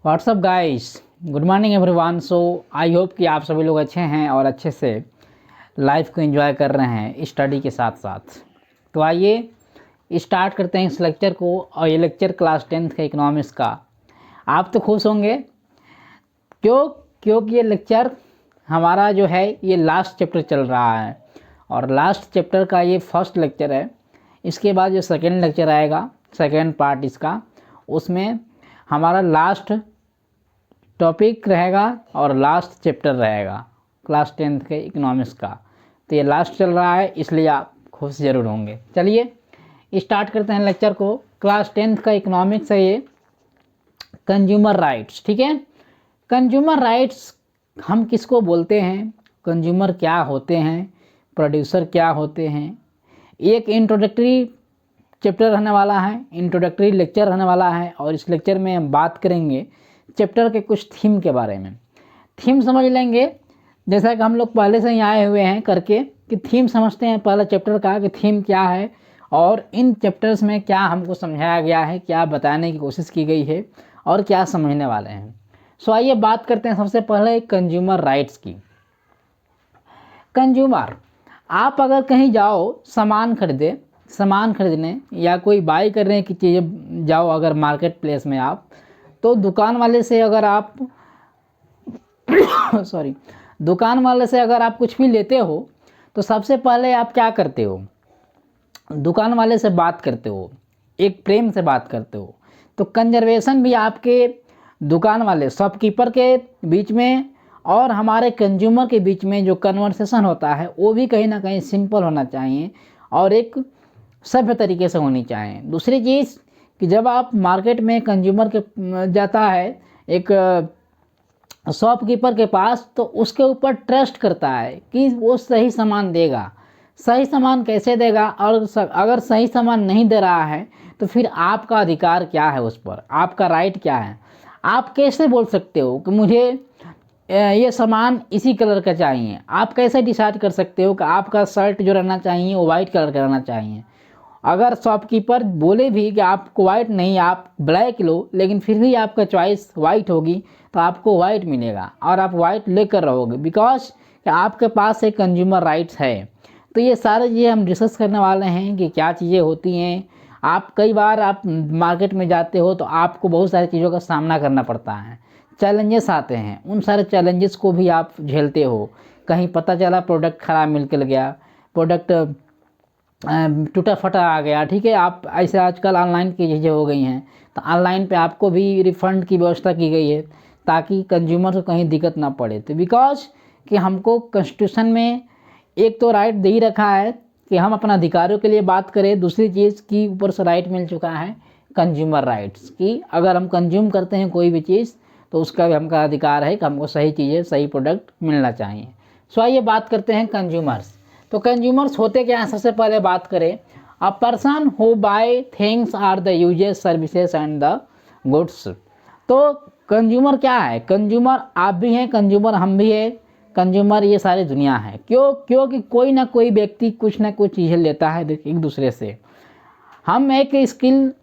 WhatsApp guys, good morning everyone. So I hope कि आप सभी लोग अच्छे हैं और अच्छे से लाइफ को एंजॉय कर रहे हैं स्टडी के साथ साथ। तो आइए स्टार्ट करते हैं इस लेक्चर को। और ये लेक्चर क्लास 10th का इकोनॉमिक्स का। आप तो खुश होंगे क्योंकि ये लेक्चर हमारा जो है ये लास्ट चैप्टर चल रहा है और लास्ट चैप्टर का ये फर्स्ट लेक्चर है। इसके बाद जो सेकेंड लेक्चर आएगा, सेकेंड पार्ट इसका, उसमें हमारा लास्ट टॉपिक रहेगा और लास्ट चैप्टर रहेगा क्लास 10th के इकोनॉमिक्स का। तो ये लास्ट चल रहा है, इसलिए आप खुश ज़रूर होंगे। चलिए स्टार्ट करते हैं लेक्चर को। क्लास 10th का इकोनॉमिक्स है ये कंज्यूमर राइट्स। ठीक है, कंज्यूमर राइट्स हम किसको बोलते हैं, कंज्यूमर क्या होते हैं, प्रोड्यूसर क्या होते हैं। एक इंट्रोडक्टरी चैप्टर रहने वाला है, इंट्रोडक्टरी लेक्चर रहने वाला है और इस लेक्चर में हम बात करेंगे चैप्टर के कुछ थीम के बारे में। थीम समझ लेंगे, जैसा कि हम लोग पहले से ही आए हुए हैं करके कि थीम समझते हैं पहला चैप्टर का कि थीम क्या है और इन चैप्टर्स में क्या हमको समझाया गया है, क्या बताने की कोशिश की गई है और क्या समझने वाले हैं। सो आइए बात करते हैं सबसे पहले कंज्यूमर राइट्स की। कंज्यूमर, आप अगर कहीं जाओ सामान खरीदने या कोई बाई करने की चीज़ें जाओ, अगर मार्केट प्लेस में आप, तो दुकान वाले से अगर आप दुकान वाले से अगर आप कुछ भी लेते हो तो सबसे पहले आप क्या करते हो, दुकान वाले से बात करते हो, एक प्रेम से बात करते हो। तो कंजर्वेशन भी आपके दुकान वाले शॉपकीपर के बीच में और हमारे कंज्यूमर के बीच में जो कन्वर्सेशन होता है वो भी कहीं ना कहीं सिंपल होना चाहिए और एक सभ्य तरीके से होनी चाहिए। दूसरी चीज़ कि जब आप मार्केट में कंज्यूमर के जाता है एक शॉपकीपर के पास, तो उसके ऊपर ट्रस्ट करता है कि वो सही सामान देगा। सही सामान कैसे देगा, और अगर सही सामान नहीं दे रहा है तो फिर आपका अधिकार क्या है उस पर, आपका राइट क्या है। आप कैसे बोल सकते हो कि मुझे ये सामान इसी कलर का चाहिए। आप कैसे डिसाइड कर सकते हो कि आपका शर्ट जो रहना चाहिए वो वाइट कलर का रहना चाहिए। अगर शॉपकीपर बोले भी कि आपको वाइट नहीं, आप ब्लैक लो, लेकिन फिर भी आपका चॉइस वाइट होगी तो आपको वाइट मिलेगा और आप वाइट लेकर रहोगे, बिकॉज आपके पास एक कंज्यूमर राइट्स है। तो ये सारे चीज़ें हम डिस्कस करने वाले हैं कि क्या चीज़ें होती हैं। आप कई बार आप मार्केट में जाते हो तो आपको बहुत सारी चीज़ों का सामना करना पड़ता है, चैलेंजेस आते हैं, उन सारे चैलेंजेस को भी आप झेलते हो। कहीं पता चला प्रोडक्ट ख़राब निकल गया, प्रोडक्ट टूटा फटा आ गया, ठीक है। आप ऐसे आजकल ऑनलाइन की चीज़ें हो गई हैं तो ऑनलाइन पे आपको भी रिफ़ंड की व्यवस्था की गई है ताकि कंज्यूमर को कहीं दिक्कत ना पड़े। तो बिकॉज कि हमको कॉन्स्टिट्यूशन में एक तो राइट दे ही रखा है कि हम अपना अधिकारों के लिए बात करें, दूसरी चीज़ की ऊपर से राइट मिल चुका है कंज्यूमर राइट्स की अगर हम कंज्यूम करते हैं कोई भी चीज़ तो उसका भी हमका अधिकार है कि हमको सही चीज़ें, सही प्रोडक्ट मिलना चाहिए। सो आइए बात करते हैं कंज्यूमर्स। तो कंज्यूमर्स होते क्या हैं, सबसे पहले बात करें, a person who buy things or the uses services and the goods. तो कंज्यूमर क्या है, कंज्यूमर आप भी हैं, कंज्यूमर हम भी हैं, कंज्यूमर ये सारी दुनिया है। क्योंकि कोई ना कोई व्यक्ति कुछ ना कुछ चीज़ें लेता है एक दूसरे से। हम एक स्किल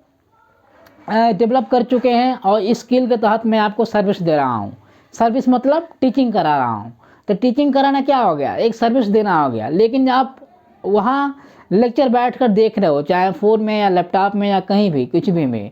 डेवलप कर चुके हैं और इस स्किल के तहत मैं आपको सर्विस दे रहा हूँ। सर्विस मतलब टीचिंग करा रहा हूँ। तो टीचिंग कराना क्या हो गया, एक सर्विस देना हो गया। लेकिन आप वहाँ लेक्चर बैठकर देख रहे हो, चाहे फ़ोन में या लैपटॉप में या कहीं भी कुछ भी में,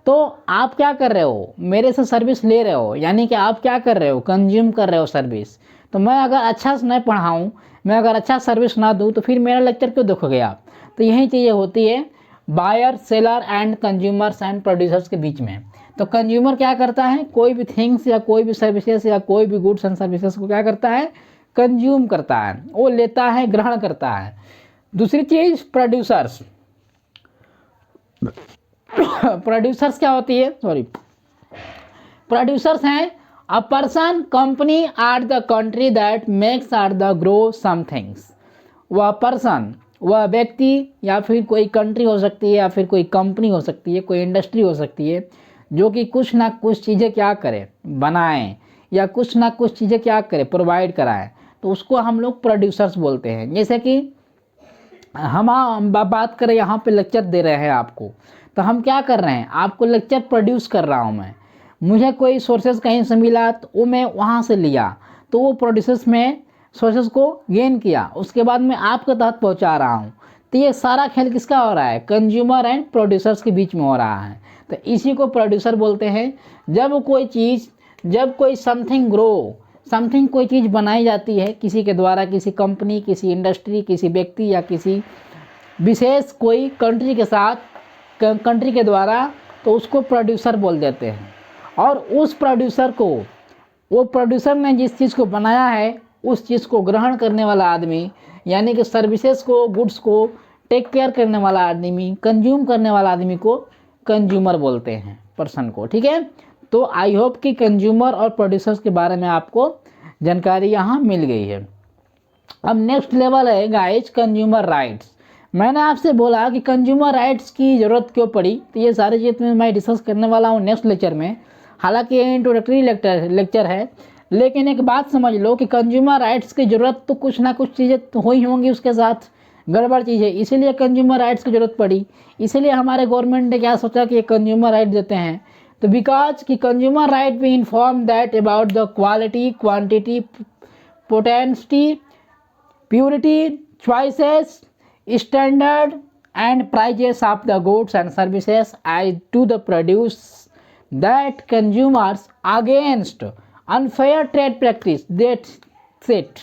तो आप क्या कर रहे हो, मेरे से सर्विस ले रहे हो, यानी कि आप क्या कर रहे हो, कंज्यूम कर रहे हो सर्विस। तो मैं अगर अच्छा से नहीं पढ़ाऊँ, मैं अगर अच्छा सर्विस ना दूँ तो फिर मेरा लेक्चर क्यों देखोगे आप। तो यही चीज़ें होती है buyer, seller and consumers and producers के बीच में। तो कंज्यूमर क्या करता है, कोई भी थिंग्स या कोई भी सर्विसेज या कोई भी गुड्स एंड सर्विसेज को क्या करता है, कंज्यूम करता है, वो लेता है, ग्रहण करता है। दूसरी चीज़ प्रोड्यूसर्स। प्रोड्यूसर्स क्या होती है, प्रोड्यूसर्स हैं a person, company or the country that makes or the grow some things. वह पर्सन, वह व्यक्ति या फिर कोई कंट्री हो सकती है या फिर कोई कंपनी हो सकती है, कोई इंडस्ट्री हो सकती है जो कि कुछ ना कुछ चीज़ें क्या करे, बनाएं या कुछ ना कुछ चीज़ें क्या करे, प्रोवाइड कराएं। तो उसको हम लोग प्रोड्यूसर्स बोलते हैं। जैसे कि हम बात करें, यहाँ पे लेक्चर दे रहे हैं आपको, तो हम क्या कर रहे हैं, आपको लेक्चर प्रोड्यूस कर रहा हूँ मैं। मुझे कोई सोर्सेज कहीं से मिला तो वो मैं वहाँ से लिया, तो वो प्रोड्यूसर्स में सोर्सेज को गेन किया, उसके बाद मैं आपके तहत पहुँचा रहा हूँ। तो ये सारा खेल किसका हो रहा है? कंज्यूमर एंड प्रोड्यूसर्स के बीच में हो रहा है। तो इसी को प्रोड्यूसर बोलते हैं। जब कोई समथिंग कोई चीज़ बनाई जाती है किसी के द्वारा, किसी कंपनी, किसी इंडस्ट्री, किसी व्यक्ति या किसी विशेष कोई कंट्री के द्वारा, तो उसको प्रोड्यूसर बोल देते हैं। और उस प्रोड्यूसर को, वो प्रोड्यूसर ने जिस चीज़ को बनाया है उस चीज़ को ग्रहण करने वाला आदमी, यानी कि सर्विसेज को, गुड्स को टेक केयर करने वाला आदमी, कंज्यूम करने वाला आदमी को कंज्यूमर बोलते हैं, पर्सन को। ठीक है, तो आई होप कि कंज्यूमर और प्रोड्यूसर्स के बारे में आपको जानकारी यहाँ मिल गई है। अब नेक्स्ट लेवल है गाइस कंज्यूमर राइट्स। मैंने आपसे बोला कि कंज्यूमर राइट्स की ज़रूरत क्यों पड़ी, तो ये सारी चीज़ मैं डिस्कस करने वाला हूँ नेक्स्ट लेक्चर में। हालांकि ये इंट्रोडक्टरी लेक्चर है, लेकिन एक बात समझ लो कि कंज्यूमर राइट्स की ज़रूरत तो कुछ ना कुछ चीज़ें तो हुई होंगी उसके साथ, गड़बड़ चीज़ें, इसीलिए कंज्यूमर राइट्स की ज़रूरत पड़ी। इसीलिए हमारे गवर्नमेंट ने क्या सोचा कि ये कंज्यूमर राइट देते हैं, तो बिकॉज कि कंज्यूमर राइट भी inform that about the quality, quantity, potency, purity, choices, standard and prices of the goods and services as to the produce that consumers against unfair trade practice। That's it।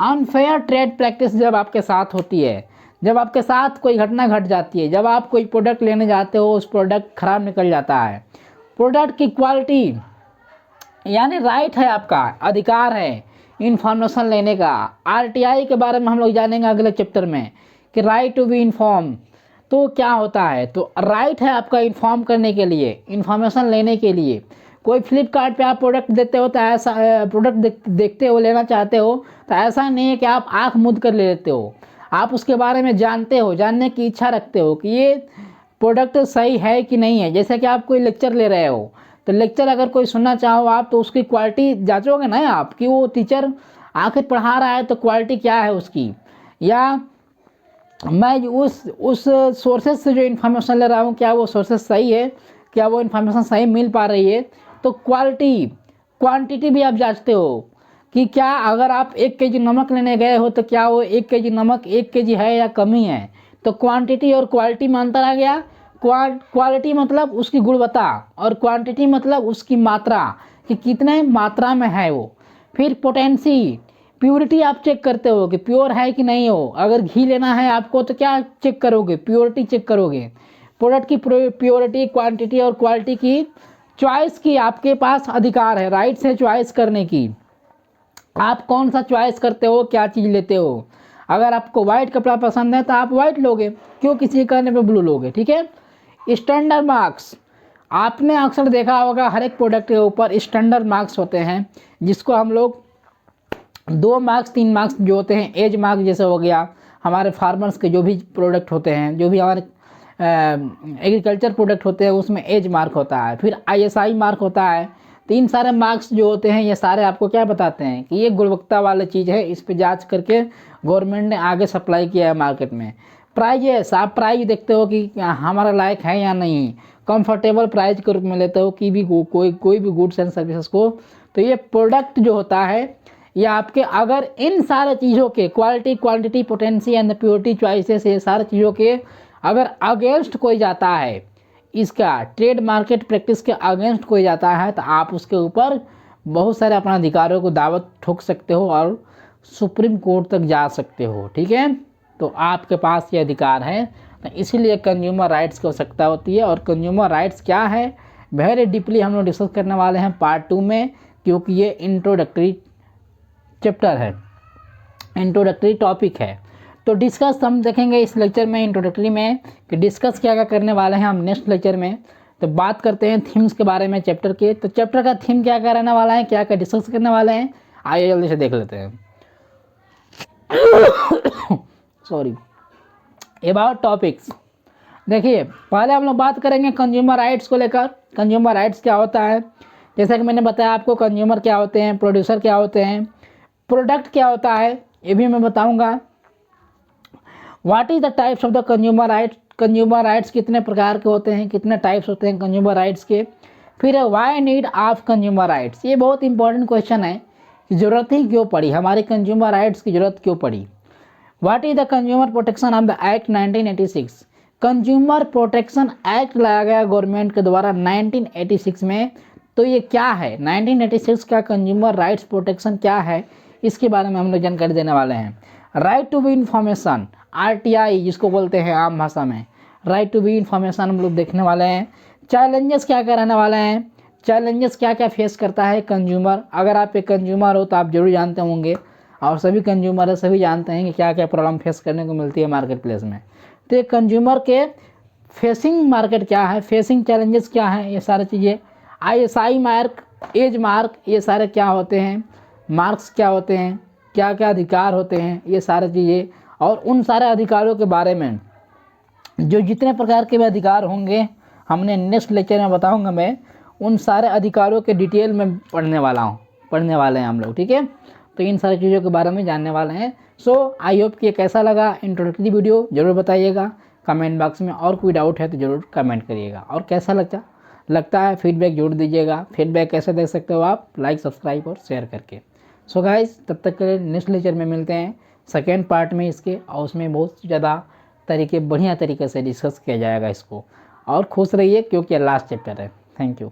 Unfair trade practice जब आपके साथ होती है, जब आपके साथ कोई घटना घट जाती है, जब आप कोई प्रोडक्ट लेने जाते हो, उस प्रोडक्ट खराब निकल जाता है, प्रोडक्ट की क्वालिटी, यानी राइट है, आपका अधिकार है इन्फॉर्मेशन लेने का। आरटीआई के बारे में हम लोग जानेंगे अगले चैप्टर में कि राइट टू बी इन्फॉर्म तो क्या होता है। तो राइट है आपका इन्फॉर्म करने के लिए, इन्फॉर्मेशन लेने के लिए। कोई फ्लिपकार्ट पे आप प्रोडक्ट देते हो तो ऐसा प्रोडक्ट देखते हो, लेना चाहते हो, तो ऐसा नहीं है कि आप आँख मूंद कर ले लेते हो। आप उसके बारे में जानते हो, जानने की इच्छा रखते हो कि ये प्रोडक्ट सही है कि नहीं है। जैसे कि आप कोई लेक्चर ले रहे हो, तो लेक्चर अगर कोई सुनना चाहो आप, तो उसकी क्वालिटी जांचोगे ना आप कि वो टीचर आखिर पढ़ा रहा है तो क्वालिटी क्या है उसकी, या मैं उस सोर्सेज से जो इन्फॉर्मेशन ले रहा हूँ क्या वो सोर्सेज सही है, क्या वो इन्फॉर्मेशन सही मिल पा रही है। तो क्वालिटी, क्वांटिटी भी आप जांचते हो कि क्या अगर आप 1 kg नमक लेने गए हो तो क्या वो 1 kg नमक 1 kg है या कमी है। तो क्वांटिटी और क्वालिटी में अंतर आ गया। क्वालिटी मतलब उसकी गुणवत्ता और क्वांटिटी मतलब उसकी मात्रा, कि कितने मात्रा में है वो। फिर पोटेंसी, प्योरिटी आप चेक करते हो कि प्योर है कि नहीं हो। अगर घी लेना है आपको तो क्या चेक करोगे? प्योरिटी चेक करोगे। प्रोडक्ट की प्योरिटी, क्वांटिटी और क्वालिटी की चॉइस की आपके पास अधिकार है, राइट है चॉइस करने की। आप कौन सा चॉइस करते हो, क्या चीज़ लेते हो। अगर आपको वाइट कपड़ा पसंद है तो आप वाइट लोगे, क्यों किसी कहने पे ब्लू लोगे। ठीक है। स्टैंडर्ड मार्क्स, आपने अक्सर देखा होगा हर एक प्रोडक्ट के ऊपर स्टैंडर्ड मार्क्स होते हैं, जिसको हम लोग 2 मार्क्स 3 मार्क्स जो होते हैं, एज मार्क जैसे हो गया हमारे फार्मर्स के जो भी प्रोडक्ट होते हैं, जो भी हमारे एग्रीकल्चर प्रोडक्ट होते हैं उसमें एज मार्क होता है। फिर ISI मार्क होता है। 3 सारे मार्क्स जो होते हैं ये सारे आपको क्या बताते हैं कि ये गुणवत्ता वाली चीज़ है, इस पे जांच करके गवर्नमेंट ने आगे सप्लाई किया है मार्केट में। प्राइजेस, आप प्राइस देखते हो कि हमारा लायक है या नहीं, कंफर्टेबल प्राइस के रूप में लेते हो कि भी कोई भी गुड्स एंड सर्विसेज को। तो ये प्रोडक्ट जो होता है ये आपके, अगर इन सारे चीज़ों के quality, quantity, potency and purity, choices, ये सारे चीज़ों के अगर अगेंस्ट कोई जाता है, इसका ट्रेड मार्केट प्रैक्टिस के अगेंस्ट कोई जाता है, तो आप उसके ऊपर बहुत सारे अपने अधिकारों को दावत ठोक सकते हो और सुप्रीम कोर्ट तक जा सकते हो। ठीक है, तो आपके पास ये अधिकार है। तो इसीलिए कंज्यूमर राइट्स की आवश्यकता होती है। और कंज्यूमर राइट्स क्या है, वेरी डीपली हम लोग डिस्कस करने वाले हैं पार्ट 2 में, क्योंकि ये इंट्रोडक्टरी चैप्टर है, इंट्रोडक्टरी टॉपिक है। तो डिस्कस हम देखेंगे इस लेक्चर में, इंट्रोडक्टरी में, कि डिस्कस क्या क्या करने वाले हैं हम नेक्स्ट लेक्चर में। तो बात करते हैं थीम्स के बारे में चैप्टर के। तो चैप्टर का थीम क्या क्या रहने वाला है, क्या क्या डिस्कस करने वाले हैं, आइए जल्दी से देख लेते हैं। Sorry, about topics. देखिए, पहले हम लोग बात करेंगे कंज्यूमर राइट्स को लेकर। कंज्यूमर राइट्स क्या होता है, जैसा कि मैंने बताया आपको, कंज्यूमर क्या होते हैं, प्रोड्यूसर क्या होते हैं, प्रोडक्ट क्या होता है, ये भी मैं बताऊंगा। What is the types of the consumer rights, consumer rights कितने प्रकार के होते हैं, कितने टाइप्स होते हैं कंज्यूमर राइट्स के। फिर why need of consumer rights, ये बहुत इंपॉर्टेंट क्वेश्चन है कि ज़रूरत ही क्यों पड़ी, हमारे कंज्यूमर राइट्स की ज़रूरत क्यों पड़ी। What is the consumer protection of the act 1986, consumer protection act लाया गया गवर्नमेंट के द्वारा 1986 में। तो ये क्या है 1986 का कंज्यूमर राइट्स प्रोटेक्शन क्या है, इसके बारे में हम लोग जानकारी देने वाले हैं। Right to be information, RTI जिसको बोलते हैं आम भाषा में, राइट टू बी इंफॉर्मेशन हम लोग देखने वाले हैं। चैलेंजेस क्या क्या रहने वाले हैं, चैलेंजेस क्या क्या फेस करता है कंज्यूमर। अगर आप एक कंज्यूमर हो तो आप जरूर जानते होंगे, और सभी कंज्यूमर है सभी जानते हैं कि क्या क्या प्रॉब्लम फेस करने को मिलती है मार्केट प्लेस में। तो एक कंज्यूमर के फेसिंग मार्केट क्या है, फेसिंग चैलेंजेस क्या हैं, ये सारी चीज़ें। ISI मार्क, एज मार्क, ये सारे क्या होते हैं, मार्क्स क्या होते हैं, क्या क्या अधिकार होते हैं, ये सारी चीज़ें। और उन सारे अधिकारों के बारे में जो जितने प्रकार के भी अधिकार होंगे हमने नेक्स्ट लेक्चर में बताऊंगा मैं, उन सारे अधिकारों के डिटेल में पढ़ने वाले हैं हम लोग, ठीक है। तो इन सारी चीज़ों के बारे में जानने वाले हैं। सो आई होप कि कैसा लगा इंट्रोडक्टरी वीडियो ज़रूर बताइएगा कमेंट बॉक्स में, और कोई डाउट है तो ज़रूर कमेंट करिएगा, और कैसा लगता है फीडबैक जरूर दीजिएगा। फीडबैक कैसे दे सकते हो आप, लाइक सब्सक्राइब और शेयर करके। सो गाइस तब तक के लिए नेक्स्ट लेक्चर में मिलते हैं सेकेंड पार्ट में इसके, और उसमें बहुत ज़्यादा बढ़िया तरीके से डिस्कस किया जाएगा इसको। और खुश रहिए क्योंकि लास्ट चैप्टर है। Thank you.